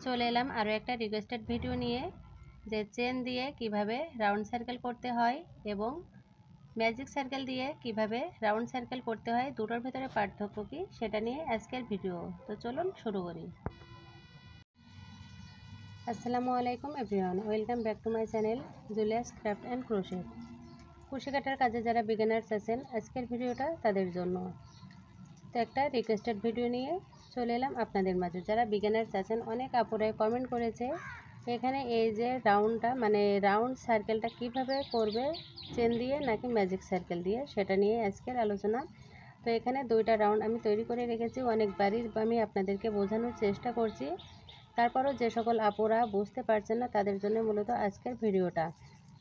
চলে এলাম আরও একটা রিকোয়েস্টেড ভিডিও নিয়ে, যে চেন দিয়ে কিভাবে রাউন্ড সার্কেল করতে হয় এবং ম্যাজিক সার্কেল দিয়ে কিভাবে রাউন্ড সার্কেল করতে হয়, দুটোর ভেতরে পার্থক্য কী সেটা নিয়ে আজকের ভিডিও। তো চলুন শুরু করি। আসসালামু আলাইকুম everyone, welcome back to my channel Julius craft and crochet. কুশি কাটার কাজে যারা বিগিনার্স আছেন, আজকের ভিডিওটা তাদের জন্য। তো একটা রিকোয়েস্টেড ভিডিও নিয়ে চলে এলাম আপনাদের মাঝে। যারা বিগিনার্স আছেন, অনেক আপুরাই কমেন্ট করেছে এখানে এই যে রাউন্ডটা মানে রাউন্ড সার্কেলটা কিভাবে করবে, চেন দিয়ে নাকি ম্যাজিক সার্কেল দিয়ে, সেটা নিয়ে আজকের আলোচনা। তো এখানে দুইটা রাউন্ড আমি তৈরি করে রেখেছি, অনেকবারই আমি আপনাদেরকে বোঝানোর চেষ্টা করছি, তারপরও যে সকল আপুরা বুঝতে পারছেন না তাদের জন্য মূলত আজকের ভিডিওটা।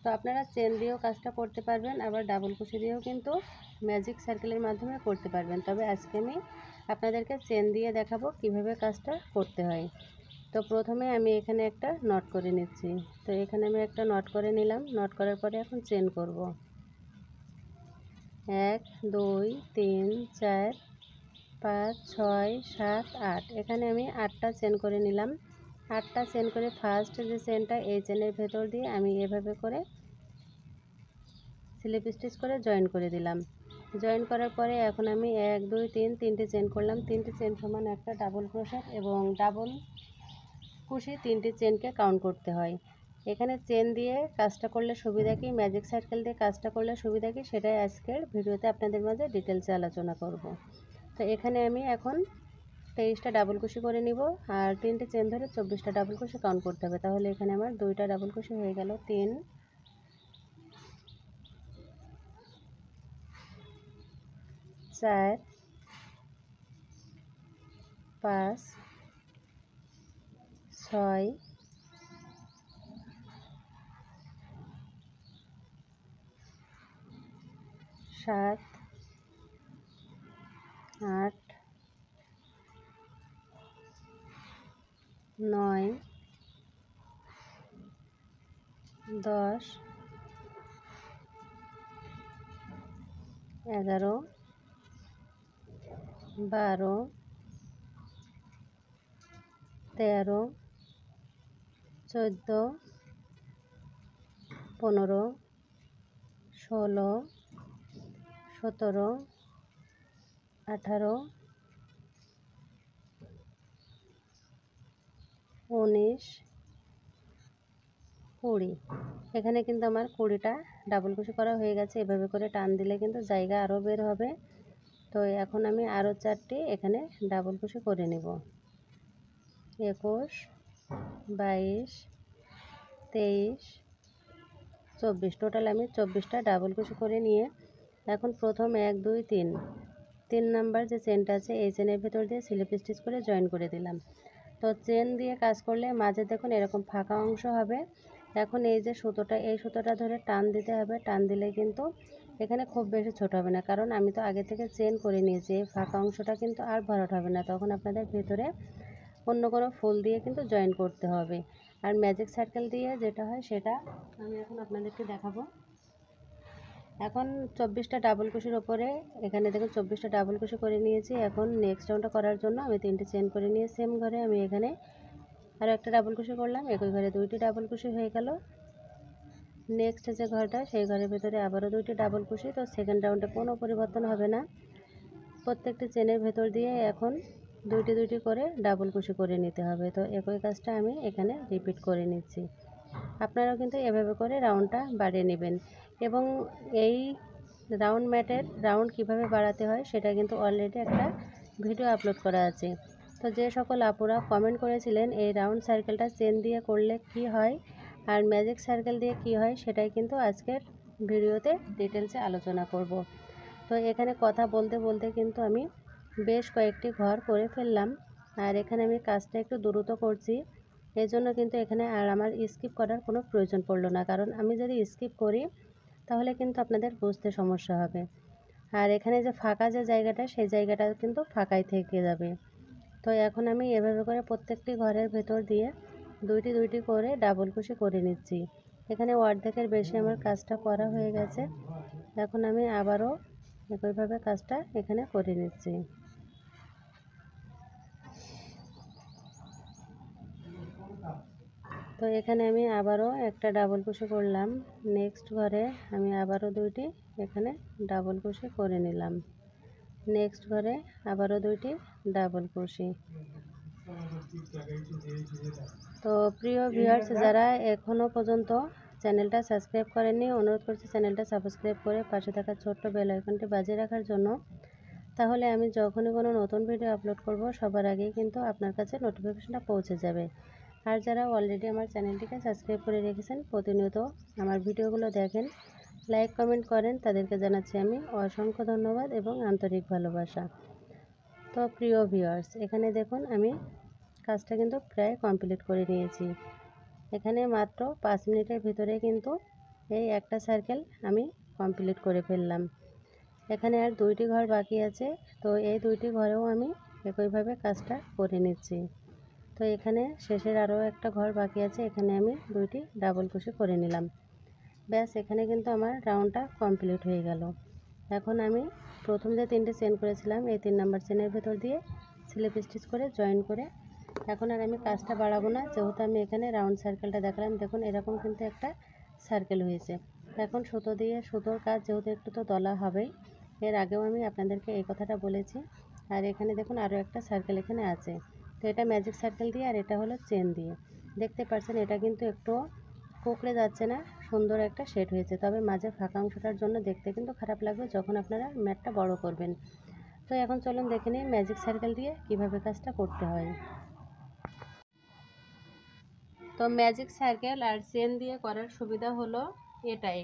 তো আপনারা চেন দিয়েও কাজটা করতে পারবেন, আবার ডাবল কুশি দিয়েও কিন্তু ম্যাজিক সার্কেলের মাধ্যমে করতে পারবেন। তবে আজকে আমি আপনাদেরকে চেন দিয়ে দেখাবো কিভাবে কাজটা করতে হয়। তো প্রথমে আমি এখানে একটা নট করে নিচ্ছি। তো এখানে আমি একটা নট করে নিলাম, নট করার পরে এখন চেন করব। 1 2 3 4 5 6 7 8, এখানে আমি 8টা চেন করে নিলাম। 8টা চেন করে ফার্স্ট যে চেনটা, এই চেনের ভেতর দিয়ে আমি এভাবে করে স্লিপ স্টিচ করে জয়েন করে দিলাম। জয়েন করার পরে এখন আমি 1 2 3 তিনটে চেন করলাম। তিনটে চেন সমান একটা ডাবল ক্রোশেট এবং ডাবল কুশি 3টে চেনকে কাউন্ট করতে হয়। এখানে চেন দিয়ে কাজটা করলে সুবিধা কি, ম্যাজিক সার্কেল দিয়ে কাজটা করলে সুবিধা কি, সেটাই আজকের ভিডিওতে আপনাদের মাঝে ডিটেলসে আলোচনা করব। তো এখানে আমি এখন 23টা ডাবল কুশি করে নিব, আর 3টে চেন ধরে 24টা ডাবল কুশি কাউন্ট করতে হবে। তাহলে এখানে আমার 2টা ডাবল কুশি হয়ে গেল। 3 4 5 6 7 8 9 10 11 12 13 14 15 16 17 18 19 20। এখানে কিন্তু আমার 20টা ডাবল কুশি করা হয়ে গেছে। এভাবে করে টান দিলে কিন্তু জায়গা আরও বের হবে। তো এখন আমি আরও 4টি এখানে ডাবল কুশি করে নেব। 21 22 23 24, টোটাল আমি 24টা ডাবল কুশি করে নিয়ে এখন প্রথম 1 2 3 নাম্বার যে চেনটা আছে, এই চেনের ভেতর দিয়ে স্লিপ স্টিচ করে জয়েন করে দিলাম। তো চেন দিয়ে কাজ করলে মাঝে দেখুন এরকম ফাঁকা অংশ হবে। এখন এই যে সুতোটা, এই সুতোটা ধরে টান দিতে হবে। টান দিলে কিন্তু এখানে খুব বেশি ছোট হবে না, কারণ আমি তো আগে থেকে চেন করে নিয়েছি। এই ফাঁকা অংশটা কিন্তু আর ভরাট হবে না, তখন আপনাদের ভেতরে অন্য কোনো ফুল দিয়ে কিন্তু জয়েন করতে হবে। আর ম্যাজিক সার্কেল দিয়ে যেটা হয় সেটা আমি এখন আপনাদেরকে দেখাবো। এখন 24টা ডাবল কুশির ওপরে এখানে দেখুন 24টা ডাবল কুশি করে নিয়েছি। এখন নেক্সট রাউন্ডটা করার জন্য আমি 3টে চেন করে নিয়ে সেম ঘরে আমি এখানে আরও একটা ডাবল কুশি করলাম। একই ঘরে 2টি ডাবল কুশি হয়ে গেল। নেক্সট যে ঘরটা, সেই ঘরের ভেতরে আবারও 2টি ডাবল কুশি। তো সেকেন্ড রাউন্ডে কোনো পরিবর্তন হবে না, প্রত্যেকটি চেনের ভেতর দিয়ে এখন 2টি করে ডাবল কুশি করে নিতে হবে। তো একই কাজটা আমি এখানে রিপিট করে নিচ্ছি। আপনারাও কিন্তু এভাবে করে রাউন্ডটা বাড়িয়ে নেবেন। এবং এই রাউন্ড ম্যাটের রাউন্ড কিভাবে বাড়াতে হয় সেটা কিন্তু অলরেডি একটা ভিডিও আপলোড করা আছে। তো যে সকল আপুরা কমেন্ট করেছিলেন এই রাউন্ড সার্কেলটা চেন দিয়ে করলে কি হয় আর ম্যাজিক সার্কেল দিয়ে কি হয়, সেটাই কিন্তু আজকের ভিডিওতে ডিটেলসে আলোচনা করব। তো এখানে কথা বলতে বলতে কিন্তু আমি বেশ কয়েকটি ঘর করে ফেললাম, আর এখানে আমি কাজটা একটু দ্রুত করছি। এই জন্য কিন্তু এখানে আর আমার স্কিপ করার কোনো প্রয়োজন পড়লো না, কারণ আমি যদি স্কিপ করি তাহলে কিন্তু আপনাদের বুঝতে সমস্যা হবে। আর এখানে যে ফাঁকা যে জায়গাটা, সেই জায়গাটা কিন্তু ফাঁকাই থেকে যাবে। তো এখন আমি এভাবে করে প্রত্যেকটি ঘরের ভেতর দিয়ে 2টি করে ডাবল কুশি করে নিচ্ছি। এখানে অর্ধেকের বেশি আমার কাজটা করা হয়ে গেছে। এখন আমি আবারও একইভাবে কাজটা এখানে করে নিচ্ছি। তো এখানে আমি আবারও একটা ডাবল কুশি করলাম। নেক্সট ঘরে আমি আবারও দুইটি এখানে ডাবল কুশি করে নিলাম। নেক্সট ঘরে আবারও দুইটি ডাবল কুশি। তো প্রিয় ভিউয়ার্স, যারা এখনও পর্যন্ত চ্যানেলটা সাবস্ক্রাইব করেননি, অনুরোধ করছি চ্যানেলটা সাবস্ক্রাইব করে পাশে থাকা ছোট্ট বেল আইকনটি বাজিয়ে রাখার জন্য। তাহলে আমি যখনই কোনো নতুন ভিডিও আপলোড করব সবার আগেই কিন্তু আপনার কাছে নোটিফিকেশনটা পৌঁছে যাবে। আর যারা অলরেডি আমার চ্যানেলটিকে সাবস্ক্রাইব করে রেখেছেন, প্রতিনিয়ত আমার ভিডিওগুলো দেখেন, লাইক কমেন্ট করেন, তাদেরকে জানাচ্ছি আমি অসংখ্য ধন্যবাদ এবং আন্তরিক ভালোবাসা। তো প্রিয় ভিউয়ার্স, এখানে দেখুন আমি কাজটা কিন্তু প্রায় কমপ্লিট করে নিয়েছি। এখানে মাত্র 5 মিনিটের ভিতরে কিন্তু এই একটা সার্কেল আমি কমপ্লিট করে ফেললাম। এখানে আর দুইটি ঘর বাকি আছে, তো এই দুইটি ঘরেও আমি একইভাবে কাজটা করে নিচ্ছি। তো এখানে শেষের আরও একটা ঘর বাকি আছে, এখানে আমি দুইটি ডাবল কুশি করে নিলাম। ব্যাস, এখানে কিন্তু আমার রাউন্ডটা কমপ্লিট হয়ে গেল। এখন আমি প্রথম যে 3টে চেন করেছিলাম, এই 3 নাম্বার চেনের ভেতর দিয়ে স্লিপ স্টিচ করে জয়েন করে এখন আর আমি কাজটা বাড়াবো না, যেহেতু আমি এখানে রাউন্ড সার্কেলটা দেখালাম। দেখুন এরকম কিন্তু একটা সার্কেল হয়েছে। এখন সুতো দিয়ে, সুতোর কাজ যেহেতু একটু তো দলা হবেই, এর আগেও আমি আপনাদেরকে এই কথাটা বলেছি। আর এখানে দেখুন আরও একটা সার্কেল এখানে আছে। তো এটা ম্যাজিক সার্কেল দিয়ে আর এটা হলো চেন দিয়ে। দেখতে পাচ্ছেন এটা কিন্তু একটু কুঁকড়ে যাচ্ছে না, সুন্দর একটা শেড হয়েছে। তবে মাঝে ফাঁকা অংশটার জন্য দেখতে কিন্তু খারাপ লাগবে যখন আপনারা ম্যাটটা বড় করবেন। তো এখন চলুন দেখে নিই ম্যাজিক সার্কেল দিয়ে কিভাবে কাজটা করতে হয়। তো ম্যাজিক সার্কেল আর চেন দিয়ে করার সুবিধা হলো এটাই,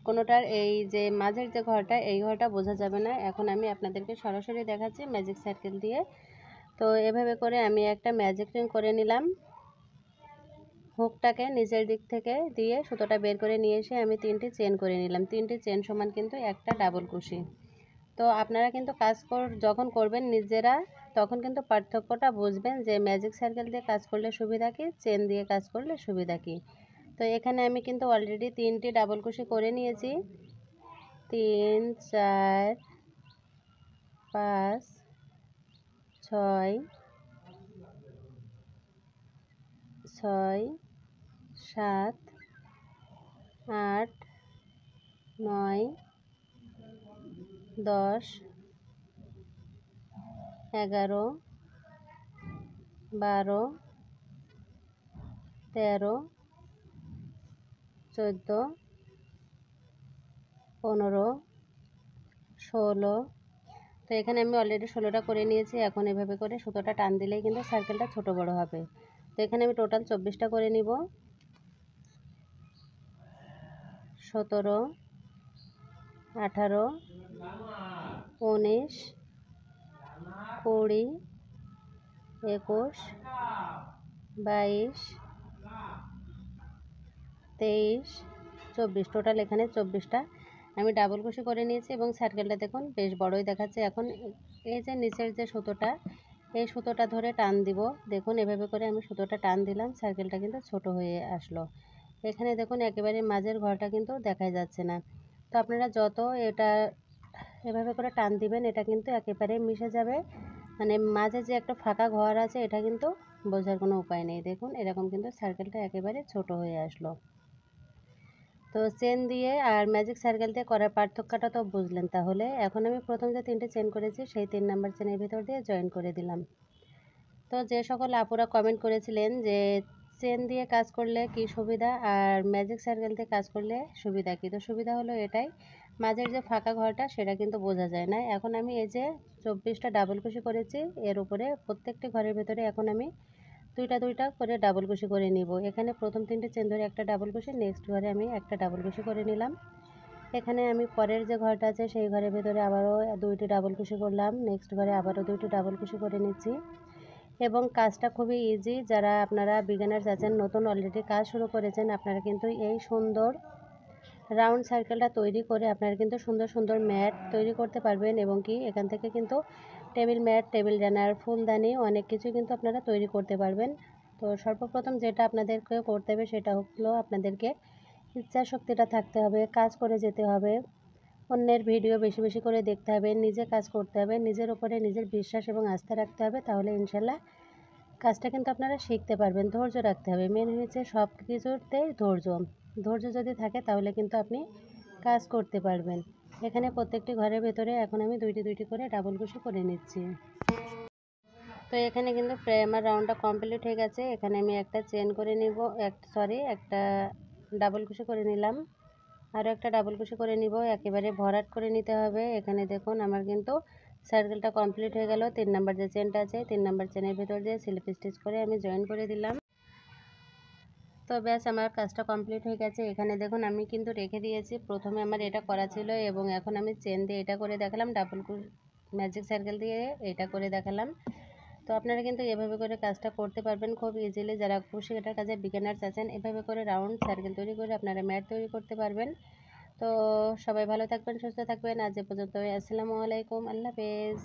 কোনোটার এই যে মাঝের যে ঘরটা, এই ঘরটা বোঝা যাবে না। এখন আমি আপনাদেরকে সরাসরি দেখাচ্ছি ম্যাজিক সার্কেল দিয়ে। তো এভাবে করে আমি একটা ম্যাজিক রিং করে নিলাম। হুকটাকে নিচের দিক থেকে দিয়ে সুতোটা বের করে নিয়ে এসে আমি 3টি চেন করে নিলাম। 3টি চেন সমান কিন্তু একটা ডাবল কুশি। তো আপনারা কিন্তু কাজ যখন করবেন নিজেরা, তখন কিন্তু পার্থক্যটা বুঝবেন যে ম্যাজিক সার্কেল দিয়ে কাজ করলে সুবিধা কি, চেন দিয়ে কাজ করলে সুবিধা কি। তো এখানে আমি কিন্তু অলরেডি 3টি ডাবল কুশি করে নিয়েছি। 3, 4, 5, 6, 7, 8, 9, 10, 11, 12, 13, 14, 15, 16। তো এখানে আমি অলরেডি 16টা করে নিয়েছি। এখন এভাবে করে সুতোটা টান দিলেই কিন্তু সার্কেলটা ছোট বড় হবে। তো এখানে আমি টোটাল 24টা করে নিব। 17, 18, 19, 20, 21, 22, 23, 24। টোটাল এখানে 24টা আমি ডাবল কুশি করে নিয়েছি এবং সার্কেলটা দেখুন বেশ বড়ই দেখাচ্ছে। এখন এই যে নিচের যে সুতোটা, এই সুতোটা ধরে টান দিব। দেখুন এভাবে করে আমি সুতোটা টান দিলাম, সার্কেলটা কিন্তু ছোট হয়ে আসলো। এখানে দেখুন একেবারে মাঝের ঘরটা কিন্তু দেখাই যাচ্ছে না। তো আপনারা যত এটা এভাবে করে টান দিবেন, এটা কিন্তু একেবারে মিশে যাবে। মানে মাঝে যে একটা ফাঁকা ঘর আছে, এটা কিন্তু বোঝার কোনো উপায় নেই। দেখুন এরকম কিন্তু সার্কেলটা একেবারে ছোট হয়ে আসলো। তো চেন দিয়ে আর ম্যাজিক সার্কেল দিয়ে করার পার্থক্যটা তো বুঝলেন। তাহলে এখন আমি প্রথম যে 3টে চেন করেছি, সেই 3 নাম্বার চেনের ভিতর দিয়ে জয়েন করে দিলাম। তো যে সকল আপুরা কমেন্ট করেছিলেন যে চেন দিয়ে কাজ করলে কি সুবিধা আর ম্যাজিক সার্কেল দিয়ে কাজ করলে সুবিধা কি, তো সুবিধা হলো এটাই, মাঝের যে ফাঁকা ঘরটা সেটা কিন্তু বোঝা যায় না। এখন আমি এই যে 24টা ডাবল কুশি করেছি, এর উপরে প্রত্যেকটি ঘরের ভেতরে এখন আমি দুইটা করে ডাবল কুশি করে নিব। এখানে প্রথম 3টে চেন ধরে একটা ডাবল কুশি, নেক্সট ঘরে আমি একটা ডাবল কুশি করে নিলাম। এখানে আমি পরের যে ঘরটা আছে সেই ঘরের ভেতরে আবারও 2টি ডাবল কুশি করলাম, নেক্সট ঘরে আবারও 2টি ডাবল কুশি করে নিচ্ছি। এবং কাজটা খুবই ইজি। যারা আপনারা বিগিনার্স আছেন, নতুন অলরেডি কাজ শুরু করেছেন, আপনারা কিন্তু এই সুন্দর রাউন্ড সার্কেলটা তৈরি করে আপনারা কিন্তু সুন্দর সুন্দর ম্যাট তৈরি করতে পারবেন। এবং কি এখান থেকে কিন্তু টেবিল ম্যাট, টেবিল রানার, ফুলদানি অনেক কিছু কিন্তু আপনারা তৈরি করতে পারবেন। তো সর্বপ্রথম যেটা আপনাদেরকে করতে হবে সেটা হলো আপনাদেরকে ইচ্ছা শক্তিটা থাকতে হবে, কাজ করে যেতে হবে, অন্যের ভিডিও বেশি বেশি করে দেখতে হবে, নিজে কাজ করতে হবে, নিজের উপরে নিজের বিশ্বাস এবং আস্থা রাখতে হবে। তাহলে ইনশাল্লাহ কাজটা কিন্তু আপনারা শিখতে পারবেন, ধৈর্য রাখতে হবে। মেন হয়েছে সব কিছুতেই ধৈর্য। ধৈর্য যদি থাকে তাহলে কিন্তু আপনি কাজ করতে পারবেন। এখানে প্রত্যেকটি ঘরের ভেতরে এখন আমি দুইটি দুইটি করে ডাবল কুশি করে নিচ্ছি। তো এখানে কিন্তু প্রায় আমার রাউন্ডটা কমপ্লিট হয়ে গেছে। এখানে আমি একটা চেন করে নিব, একটা ডাবল কুশি করে নিলাম, আরও একটা ডাবল কুশি করে নিব, একেবারে ভরাট করে নিতে হবে। এখানে দেখুন আমার কিন্তু সার্কেলটা কমপ্লিট হয়ে গেল। 3 নাম্বার যে চেনটা আছে 3 নাম্বার চেনের ভেতর দিয়ে স্লিপ স্টিচ করে আমি জয়েন করে দিলাম। তো ব্যাস আমার কাজটা কমপ্লিট হয়ে গেছে। এখানে দেখুন আমি কিন্তু রেখে দিয়েছি, প্রথমে আমার এটা করা ছিল এবং এখন আমি চেন দিয়ে এটা করে দেখালাম, ডাবল ম্যাজিক সার্কেল দিয়ে এটা করে দেখালাম। তো আপনারা কিন্তু এভাবে করে কাজটা করতে পারবেন খুব ইজিলি। যারা ক্রোশেটের কাজে বিগিনার্স আছেন এভাবে করে রাউন্ড সার্কেল তৈরি করে আপনারা ম্যাট তৈরি করতে পারবেন। তো সবাই ভালো থাকবেন, সুস্থ থাকবেন। আজ এ পর্যন্ত। আসসালামু আলাইকুম, আল্লাহ হাফেজ।